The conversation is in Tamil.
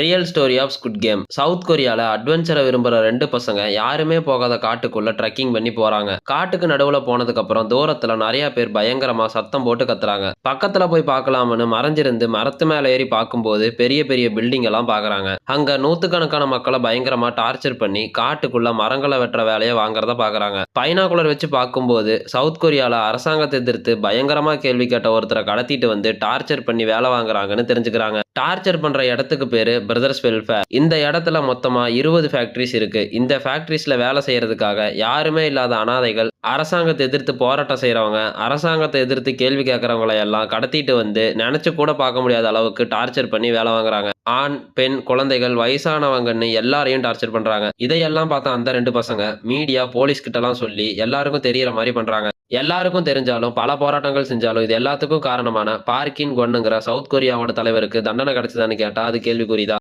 Real story of squid game. South கொரியால அட்வென்ச்சர விரும்புற 2 பசங்க யாருமே போகாத காட்டுக்குள்ள ட்ரெக்கிங் பண்ணி போறாங்க. காட்டுக்கு நடுவுல போனதுக்கு அப்புறம் தூரத்துல நெறைய பேர் பயங்கரமா சத்தம் போட்டு கத்துறாங்க. பக்கத்துல போய் பார்க்கலாம்னு மறைஞ்சிருந்து மரத்து மேல ஏறி பார்க்கும்போது பெரிய பெரிய பில்டிங் எல்லாம் பார்க்கறாங்க. அங்க நூத்துக்கணக்கான மக்கள பயங்கரமா டார்ச்சர் பண்ணி காட்டுக்குள்ள மரங்கள வெட்டுற வேலைய வாங்குறத பார்க்கறாங்க. பைனாகுலர் வச்சு பார்க்கும்போது சவுத் கொரியால அரசாங்கத்த எதிர்த்து பயங்கரமா கேள்வி கேட்ட ஒருத்தர கடத்திட்டு வந்து டார்ச்சர் பண்ணி வேலை வாங்குறாங்கன்னு தெரிஞ்சுக்கிறாங்க. டார்ச்சர் பண்ற இடத்துக்கு பேரு பிரதர்ஸ் வெல்ஃபேர். இந்த இடத்துல மொத்தமா 20 ஃபேக்டரிஸ் இருக்கு. இந்த ஃபேக்டரிஸ்ல வேலை செய்யறதுக்காக யாருமே இல்லாத அனாதைகள், அரசாங்கத்த எதிர்த்து போராட்டம் செய்றவங்க, அரசாங்கத்த எதிர்த்து கேள்வி கேட்கறவங்கள எல்லாம் கடத்திட்டு வந்து நெனச்சு கூட பார்க்க முடியாத அளவுக்கு டார்ச்சர் பண்ணி வேலை வாங்குறாங்க. ஆண், பெண், குழந்தைகள், வயசானவங்கன்னு எல்லாரையும் டார்ச்சர் பண்றாங்க. இதையெல்லாம் பார்த்த அந்த 2 பசங்க மீடியா, போலீஸ் கிட்டலாம் சொல்லி எல்லாருக்கும் தெரியற மாரி பண்றாங்க. எல்லாருக்கும் தெரிஞ்சாலும், பல போராட்டங்கள் செஞ்சாலும், இது எல்லாத்துக்கும் காரணமான பார்க் கின் குவன்ங்கிற சவுத் கொரியாவோட தலைவருக்கு தண்டனை கிடைச்சதான்னு கேட்டா அது கேள்விக்குறி தான்.